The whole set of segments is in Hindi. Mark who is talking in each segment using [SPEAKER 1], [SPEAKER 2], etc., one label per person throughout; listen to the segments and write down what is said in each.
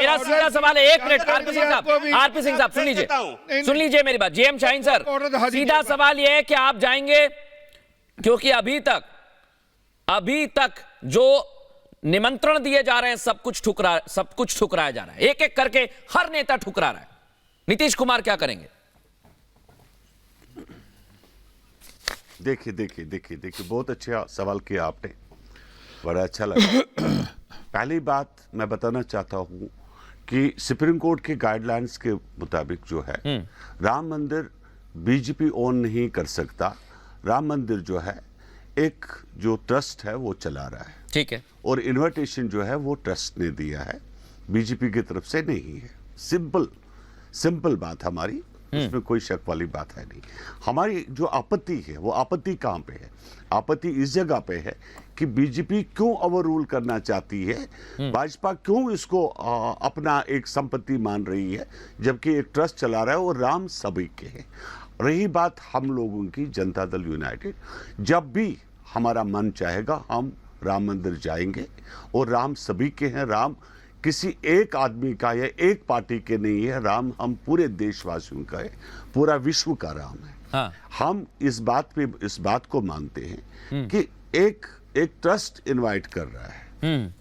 [SPEAKER 1] मेरा सीधा सवाल है, एक मिनट आरपी सिंह साहब सुन लीजिए मेरी बात। जीएम शाहीन सर, सीधा सवाल यह है कि आप जाएंगे, क्योंकि अभी तक जो निमंत्रण दिए जा रहे हैं सब कुछ ठुकराया जा रहा है, एक एक करके हर नेता ठुकरा रहा है। नीतीश कुमार क्या करेंगे?
[SPEAKER 2] देखिए, बहुत अच्छा सवाल किया आपने, बड़ा अच्छा लगा। पहली बात मैं बताना चाहता हूं कि सुप्रीम कोर्ट के गाइडलाइंस के मुताबिक जो है, राम मंदिर बीजेपी ओन नहीं कर सकता। राम मंदिर जो है एक जो ट्रस्ट है वो चला रहा है,
[SPEAKER 1] ठीक है, और
[SPEAKER 2] इन्विटेशन जो है वो ट्रस्ट ने दिया है, बीजेपी की तरफ से नहीं है। सिंपल बात हमारी, इसमें कोई शक वाली बात है नहीं। हमारी जो आपत्ति है वो आपत्ति कहां पे है? आपत्ति इस जगह पे है कि बीजेपी क्यों ओवर रूल करना चाहती है, भाजपा क्यों इसको अपना एक संपत्ति मान रही है, जबकि एक ट्रस्ट चला रहा है और राम सभी के है। रही बात हम लोगों की, जनता दल यूनाइटेड, जब भी हमारा मन चाहेगा हम राम मंदिर जाएंगे, और राम सभी के हैं। राम किसी एक आदमी का या एक पार्टी के नहीं है, राम हम पूरे देशवासियों का है, पूरा विश्व का राम है।
[SPEAKER 1] हाँ।
[SPEAKER 2] हम इस बात को मानते हैं कि एक ट्रस्ट इनवाइट कर रहा है,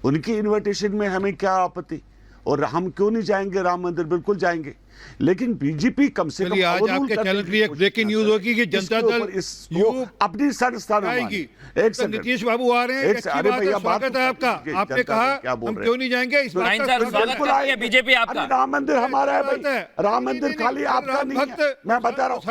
[SPEAKER 2] उनकी इनविटेशन में हमें क्या आपत्ति, और हम क्यों नहीं जाएंगे राम मंदिर? बिल्कुल जाएंगे, लेकिन बीजेपी कम से कम
[SPEAKER 3] आज आपके चैनल की एक ब्रेकिंग न्यूज होगी कि जनता दल
[SPEAKER 2] अपनी संस्थान
[SPEAKER 3] आएगी। तो नीतीश बाबू आ रहे हैं, अच्छी बात है, स्वागत है आपका। आपने कहा हम क्यों नहीं जाएंगे, इस बात का
[SPEAKER 1] स्वागत करती है बीजेपी आपका।
[SPEAKER 2] राम मंदिर हमारा है भाई, राम मंदिर खाली आपका नहीं है। मैं बता रहा हूँ,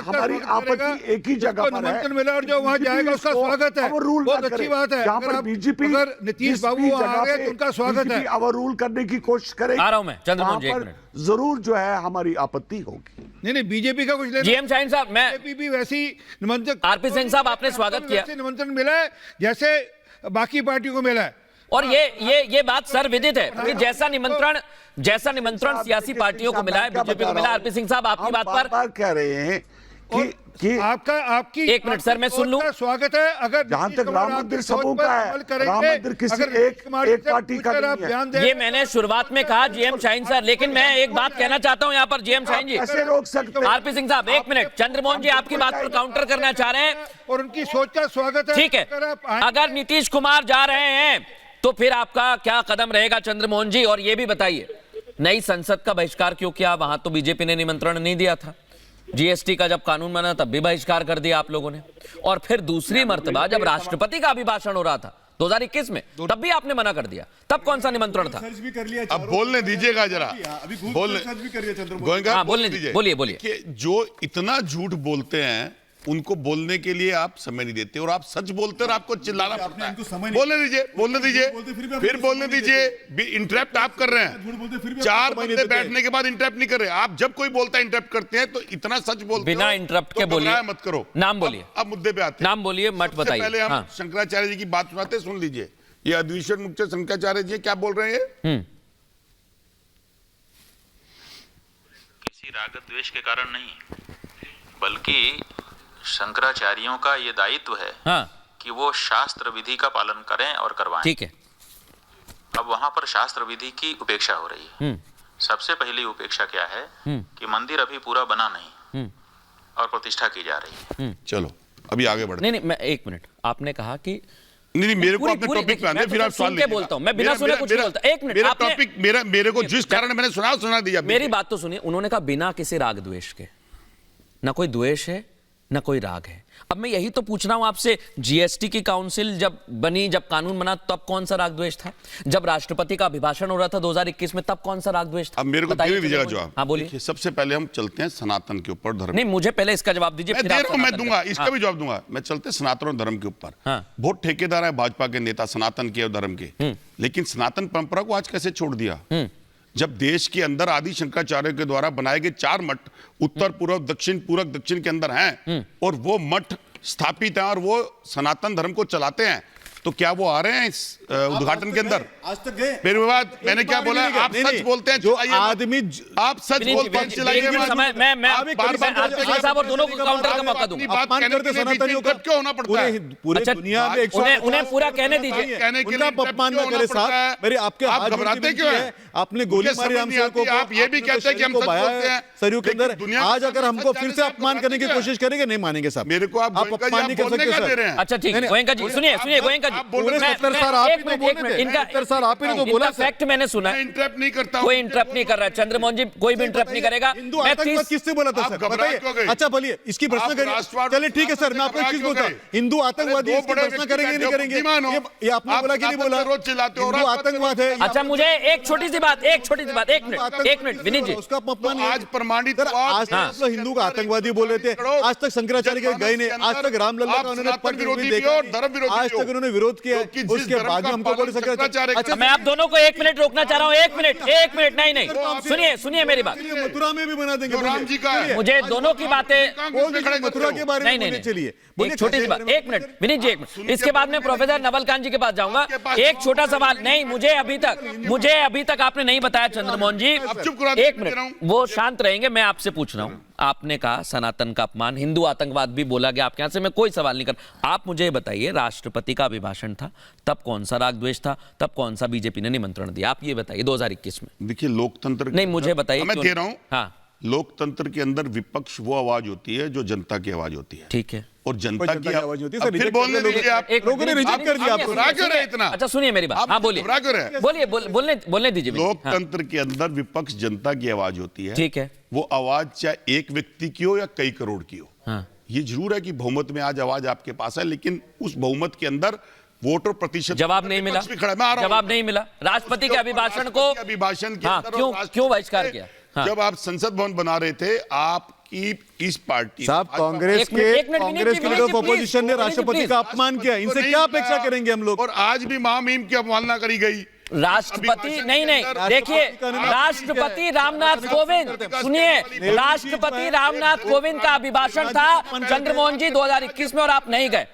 [SPEAKER 2] हमारी आपत्ति एक ही जगह पर है,
[SPEAKER 3] मिला और जो वहाँ जाएगा उसका स्वागत है, बहुत अच्छी बात है।
[SPEAKER 2] जहाँ पर बीजेपी,
[SPEAKER 3] अगर नीतीश बाबू आ रहे हैं तो उनका स्वागत है।
[SPEAKER 2] ओवर रूल करने की कोशिश करेगी,
[SPEAKER 1] आ रहा हूं मैं, चंद्रमोहन जी, एक मिनट।
[SPEAKER 2] जरूर जो है हमारी आपत्ति होगी।
[SPEAKER 3] नहीं, बीजेपी का कुछ
[SPEAKER 1] जीएम शाहीन साहब, मैं
[SPEAKER 3] बीजेपी भी वैसी निमंत्रण,
[SPEAKER 1] आरपी सिंह साहब आपने स्वागत किया,
[SPEAKER 3] निमंत्रण मिला है जैसे बाकी पार्टियों को मिला है।
[SPEAKER 1] और ये बात सर्वविदित है कि जैसा निमंत्रण सियासी पार्टियों को मिला है, बीजेपी को मिला। आरपी सिंह साहब आपकी बात पर
[SPEAKER 2] कह रहे हैं कि
[SPEAKER 3] आपकी
[SPEAKER 1] एक मिनट सर, मैं सुन लूं।
[SPEAKER 3] स्वागत है। अगर
[SPEAKER 2] जहां तक राम मंदिर सबों का है, राम मंदिर किसी एक पार्टी का नहीं है।
[SPEAKER 1] ये मैंने शुरुआत में कहा जीएम शाहीन सर, लेकिन मैं एक बात कहना चाहता हूं यहाँ पर जीएम शाहीन जी,
[SPEAKER 2] कैसे रोक सकते?
[SPEAKER 1] आरपी सिंह साहब एक मिनट, चंद्रमोहन जी आपकी बात पर काउंटर करना चाह रहे हैं,
[SPEAKER 3] और उनकी सोच का स्वागत है।
[SPEAKER 1] ठीक है, अगर नीतीश कुमार जा रहे हैं तो फिर आपका क्या कदम रहेगा चंद्रमोहन जी? और ये भी बताइए, नई संसद का बहिष्कार क्यों किया? वहां तो बीजेपी ने निमंत्रण नहीं दिया था। जीएसटी का जब कानून बना तब भी बहिष्कार कर दिया आप लोगों ने, और फिर दूसरी मर्तबा जब राष्ट्रपति का अभिभाषण हो रहा था 2021 में, तब भी आपने मना कर दिया। तब कौन सा निमंत्रण था?
[SPEAKER 4] अब बोलने दीजिएगा जरा, बोलने दीजिए,
[SPEAKER 1] बोलिए।
[SPEAKER 4] जो इतना झूठ बोलते हैं उनको बोलने के लिए आप समय नहीं देते, और आप सच बोलते हैं और आपको चिल्लाना पड़ता है। बोलने दीजिए, फिर बोलने दीजिए। इंटरप्ट आप कर रहे हैं, 4 बंदे बैठने के बाद इंटरप्ट नहीं कर रहे। आप जब कोई बोलता है इंटरप्ट करते हैं, तो इतना सच बोलते
[SPEAKER 1] बिना इंटरप्ट के बोलिए,
[SPEAKER 4] मत करो।
[SPEAKER 1] नाम बोलिए,
[SPEAKER 4] अब मुद्दे पे आते हैं।
[SPEAKER 1] नाम बोलिए, मत बताइए।
[SPEAKER 4] पहले हम शंकराचार्य जी की बात सुनाते, सुन लीजिए। ये अद्वैत मुक्त शंकराचार्य जी क्या बोल रहे हैं?
[SPEAKER 5] किसी राग द्वेष के कारण नहीं, बल्कि शंकराचार्यों का ये दायित्व है कि वो शास्त्र विधि का पालन करें और करवाएं।
[SPEAKER 1] ठीक है।
[SPEAKER 5] अब वहां पर शास्त्र विधि की उपेक्षा हो रही है। सबसे पहली उपेक्षा क्या है कि मंदिर अभी पूरा बना नहीं और प्रतिष्ठा की जा रही है।
[SPEAKER 4] चलो अभी आगे बढ़ते।
[SPEAKER 1] नहीं, मैं एक मिनट, आपने कहा कि
[SPEAKER 4] नहीं, मेरे को अपने टॉपिक पे आने, फिर आप सवाल लीजिए।
[SPEAKER 1] बोलता हूं, मैं बिना सुने कुछ नहीं बोलता। एक मिनट,
[SPEAKER 4] मेरा टॉपिक, मेरे को जिस कारण मैंने सुना दिया।
[SPEAKER 1] मेरी बात तो सुनिए। उन्होंने कहा बिना किसी राग द्वेष के, ना कोई द्वेष है ना कोई राग है। अब मैं यही तो पूछ रहा हूं आपसे, जीएसटी की काउंसिल जब बनी, जब कानून बना, तब कौन सा राग द्वेष था? जब राष्ट्रपति का अभिभाषण हो रहा था 2021 में, तब कौन सा राग द्वेष था?
[SPEAKER 4] अब मेरे को दीजिएगा जवाब।
[SPEAKER 1] हाँ बोलिए।
[SPEAKER 4] सबसे पहले हम चलते हैं सनातन के ऊपर, धर्म।
[SPEAKER 1] नहीं, मुझे पहले इसका जवाब दीजिए,
[SPEAKER 4] मैं दूंगा, इसका भी जवाब दूंगा। मैं चलते सनातन और धर्म के ऊपर। बहुत ठेकेदार है भाजपा के नेता सनातन के और धर्म के, लेकिन सनातन परंपरा को आज कैसे छोड़ दिया? जब देश के अंदर आदि शंकराचार्य के द्वारा बनाए गए 4 मठ उत्तर पूर्व दक्षिण के अंदर हैं, और वो मठ स्थापित हैं और वो सनातन धर्म को चलाते हैं, तो क्या वो आ रहे हैं इस उद्घाटन के अंदर?
[SPEAKER 6] आज तक गए।
[SPEAKER 4] मेरे बाद मैंने क्या बोला, आप सच बोलते हैं,
[SPEAKER 6] जो आदमी
[SPEAKER 4] आप सच बोलते हैं, चिल्लाइए मत।
[SPEAKER 1] साहब और दोनों को काउंटर का मौका दूंगा।
[SPEAKER 4] बात कहने के लिए क्यों होना पड़ता है?
[SPEAKER 6] पूरे दुनिया में
[SPEAKER 1] उन्हें पूरा कहने दीजिए।
[SPEAKER 4] कहने के लिए
[SPEAKER 6] उनका अपमान न करे साहब। मेरे आपके
[SPEAKER 4] आप घबराते क्यों हैं?
[SPEAKER 6] आपने गोली मारी हमसे को,
[SPEAKER 4] आप ये भी कहते हैं कि हम सच बोलते हैं
[SPEAKER 6] सरयू के अंदर। आज अगर हमको फिर से अपमान करने की कोशिश करेंगे, नहीं मानेंगे साहब।
[SPEAKER 4] मेरे को आप
[SPEAKER 6] अपमान नहीं कर सकते सर।
[SPEAKER 1] अच्छा ठीक है, गोयनका जी सुनिए, गोयनका जी, इनका फैक्ट मैंने सुना है।
[SPEAKER 4] इंटरप्ट नहीं करता,
[SPEAKER 1] कोई इंटरप्ट नहीं कर रहा है, चंद्रमोहन जी कोई भी इंटरप्ट नहीं करेगा।
[SPEAKER 6] हिंदू आतंकवाद किससे बोला था सर, बताइए। अच्छा बोलिए, इसकी प्रश्न करिए। चलिए ठीक है सर, मैं आपको एक चीज बोलता हूं, हिंदू आतंकवादी इसकी प्रश्न करेंगे नहीं करेंगे, ये आपने बोला कि नहीं बोला? हिंदू आतंकवाद है।
[SPEAKER 1] अच्छा मुझे एक छोटी सी बात, एक मिनट विनीत जी,
[SPEAKER 6] उसका अपमान
[SPEAKER 4] आज प्रमाणित,
[SPEAKER 6] आज तक हिंदू का आतंकवादी बोल रहे थे, आज तक शंकराचार्य के गए नहीं, आज तक रामलला का उन्होंने पद विरोधी देखा, आज तक उन्होंने विरोध किया, उसके बाद में हमको बोल शंकराचार्य।
[SPEAKER 1] अच्छा मैं आप दोनों को 1 मिनट रोकना चाह रहा हूँ। 1 मिनट नहीं, सुनिए मेरी बात।
[SPEAKER 6] मथुरा में भी बना देंगे
[SPEAKER 4] राम जी का है।
[SPEAKER 1] मुझे दोनों की बातें,
[SPEAKER 6] मथुरा के बारे में चलिए
[SPEAKER 1] एक छोटी सी बात, 1 मिनट विनीत जी, 1 मिनट। इसके बाद में प्रोफेसर नवलकांत जी के पास जाऊंगा। एक छोटा सवाल, नहीं मुझे अभी तक आपने नहीं बताया चंद्रमोहन जी। 1 मिनट, वो शांत रहेंगे, मैं आपसे पूछ रहा हूं। आपने कहा सनातन का अपमान, हिंदू आतंकवाद भी बोला गया आपके यहां से, मैं कोई सवाल नहीं कर। आप मुझे बताइए, राष्ट्रपति का अभिभाषण था, तब कौन सा राग द्वेष था, तब कौन सा बीजेपी ने निमंत्रण दिया, आप ये बताइए 2021 में।
[SPEAKER 4] देखिए लोकतंत्र,
[SPEAKER 1] नहीं मुझे बताइए,
[SPEAKER 4] मैं दे रहा हूं।
[SPEAKER 1] हाँ,
[SPEAKER 4] लोकतंत्र के अंदर विपक्ष वो आवाज होती है जो जनता की आवाज होती है।
[SPEAKER 1] ठीक है,
[SPEAKER 4] और जनता की
[SPEAKER 6] आवाज होती है।
[SPEAKER 4] फिर बोलने दीजिए आप।
[SPEAKER 6] लोगों ने रिजेक्ट कर दिया आपको।
[SPEAKER 4] घबरा क्यों रहे इतना?
[SPEAKER 1] अच्छा सुनिए मेरी बात, हाँ बोलिए, बोलने दीजिए।
[SPEAKER 4] लोकतंत्र के अंदर विपक्ष जनता की आवाज होती है।
[SPEAKER 1] ठीक है,
[SPEAKER 4] वो आवाज चाहे एक व्यक्ति की हो या कई करोड़ की हो।
[SPEAKER 1] हाँ।
[SPEAKER 4] ये जरूर है कि बहुमत में आज आवाज आपके पास है, लेकिन उस बहुमत के अंदर वोट और प्रतिशत
[SPEAKER 1] जवाब नहीं मिला, जवाब नहीं मिला। राष्ट्रपति के अभिभाषण को,
[SPEAKER 4] अभिभाषण के
[SPEAKER 1] अंदर क्यों बहिष्कार किया?
[SPEAKER 4] जब आप संसद भवन बना रहे थे, आपकी इस पार्टी
[SPEAKER 6] साहब कांग्रेस के लीडर ऑफ अपोजिशन ने राष्ट्रपति का अपमान किया, इनसे क्या अपेक्षा करेंगे हम लोग?
[SPEAKER 4] और आज भी महामहिम की अवमानना करी गई।
[SPEAKER 1] राष्ट्रपति नहीं, देखिए राष्ट्रपति रामनाथ कोविंद, सुनिए, राष्ट्रपति रामनाथ कोविंद का अभिभाषण था चंद्रमोहन जी 2021 में, और आप नहीं गए।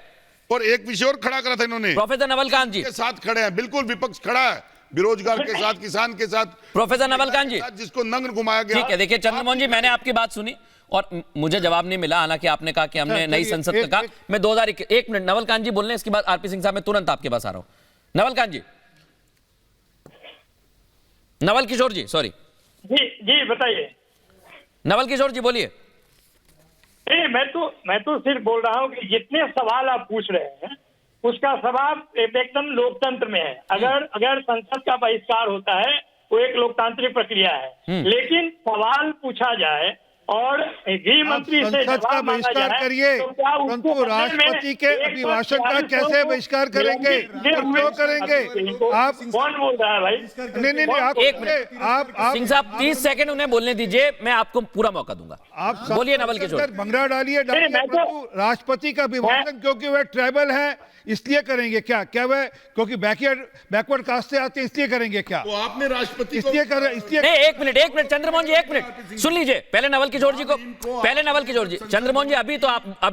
[SPEAKER 4] और एक विषय और खड़ा करा था इन्होंने,
[SPEAKER 1] प्रोफेसर नवलकांत जी
[SPEAKER 4] के साथ खड़े हैं, बिल्कुल विपक्ष खड़ा है, बेरोजगार के साथ, किसान के साथ।
[SPEAKER 1] प्रोफेसर नवलकांत जी,
[SPEAKER 4] जिसको नंग घुमाया गया।
[SPEAKER 1] ठीक है, देखिए चंद्रमोहन जी, मैंने आपकी बात सुनी और मुझे जवाब नहीं मिला, हालांकि आपने कहा कि हमने नई संसद का कहा। मैं 2001, 1 मिनट नवलकांत जी बोलने, इसके बाद आरपी सिंह साहब, मैं तुरंत आपके पास आ रहा हूं। नवलकांत जी, नवल किशोर जी, सॉरी
[SPEAKER 7] जी बताइए।
[SPEAKER 1] नवल किशोर जी बोलिए।
[SPEAKER 7] मैं तो सिर्फ बोल रहा हूँ कि जितने सवाल आप पूछ रहे हैं उसका सवाल एकदम लोकतंत्र में है। अगर संसद का बहिष्कार होता है वो एक लोकतांत्रिक प्रक्रिया है, लेकिन सवाल पूछा जाए और गृह मंत्री से
[SPEAKER 3] संसद का बहिष्कार करिए, परंतु राष्ट्रपति के अभिभाषण का कैसे बहिष्कार करेंगे और क्यों करेंगे? आप
[SPEAKER 7] कौन बोल रहा है भाई?
[SPEAKER 3] नहीं, आप
[SPEAKER 1] एक मिनट,
[SPEAKER 3] आप
[SPEAKER 1] सिंह साहब 30 सेकंड उन्हें बोलने दीजिए, मैं आपको पूरा मौका दूंगा।
[SPEAKER 3] आप
[SPEAKER 1] बोलिए नवल किशोर।
[SPEAKER 3] भंगड़ा डालिए, राष्ट्रपति का अभिभाषण क्योंकि वह ट्राइबल है इसलिए करेंगे क्या? क्या वह क्योंकि बैकवर्ड कास्ट से आते हैं इसलिए करेंगे क्या?
[SPEAKER 4] तो आपने राष्ट्रपति
[SPEAKER 3] इसलिए कर इसलिए
[SPEAKER 1] नहीं, 1 मिनट चंद्रमोहन जी, 1 मिनट सुन लीजिए। पहले नवल किशोर जी को, नवल किशोर जी, चंद्रमोहन जी, अभी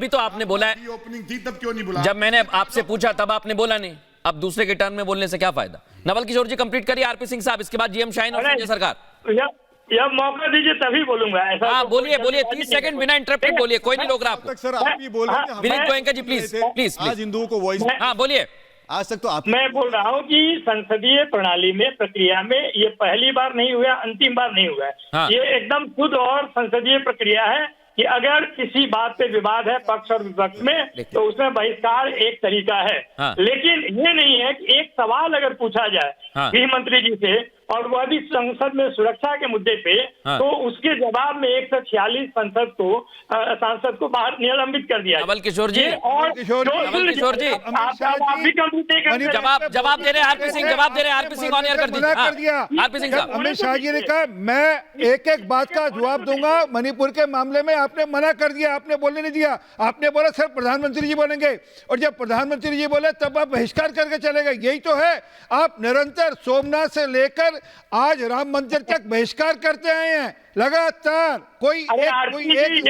[SPEAKER 1] तो आपने बोला है,
[SPEAKER 4] ओपनिंग थी तब क्यों नहीं बोला?
[SPEAKER 1] जब मैंने आपसे पूछा तब आपने बोला नहीं, अब दूसरे के टर्न में बोलने से क्या फायदा? नवल किशोर जी कंप्लीट करिए, आरपी सिंह साहब, इसके बाद जीएम शाहीन और संजय सरकार।
[SPEAKER 7] यह मौका दीजिए तभी बोलूंगा।
[SPEAKER 1] हाँ बोलिए 30 सेकंड बिना इंटरप्टेड बोलिए, कोई नहीं रोक रहा आपको।
[SPEAKER 6] सर आप भी बोल रहे हैं,
[SPEAKER 1] विनीत गोयनका जी प्लीज।
[SPEAKER 6] आज हिंदुओं को वॉइस,
[SPEAKER 1] हाँ बोलिए।
[SPEAKER 6] आज तक तो आप,
[SPEAKER 7] मैं बोल रहा हूँ कि संसदीय प्रणाली में, प्रक्रिया में ये पहली बार नहीं हुआ, अंतिम बार नहीं हुआ है।
[SPEAKER 1] हाँ।
[SPEAKER 7] ये एकदम शुद्ध और संसदीय प्रक्रिया है कि अगर किसी बात पे विवाद है पक्ष और विपक्ष में तो उसमें बहिष्कार एक तरीका है।
[SPEAKER 1] हाँ।
[SPEAKER 7] लेकिन ये नहीं है कि एक सवाल अगर पूछा जाए
[SPEAKER 1] हाँ।
[SPEAKER 7] गृह मंत्री जी से और वह भी संसद में सुरक्षा के मुद्दे पे,
[SPEAKER 1] हाँ।
[SPEAKER 7] तो उसके जवाब में 146 सांसद को बाहर निलंबित कर दिया।
[SPEAKER 1] नवल किशोर जी,
[SPEAKER 7] और
[SPEAKER 1] नवल किशोर जी,
[SPEAKER 7] आप भी कंप्लीट नहीं करते।
[SPEAKER 1] जवाब दे रहे हैं आरपी सिंह, जवाब दे रहे हैं आरपी सिंह, ऑन एयर कर दीजिए।
[SPEAKER 3] कर दिया
[SPEAKER 1] आरपी सिंह साहब,
[SPEAKER 3] अमित शाह जी ने कहा मैं एक बात का जवाब दूंगा। मणिपुर के मामले में आपने मना कर दिया, आपने बोलने नहीं दिया। आपने बोला सर प्रधानमंत्री जी बोलेंगे, और जब प्रधानमंत्री जी बोले तब आप बहिष्कार करके चले गए। यही तो है, आप निरंतर सोमनाथ से लेकर आज राम मंदिर तक बहिष्कार करते आए हैं लगातार। कोई एक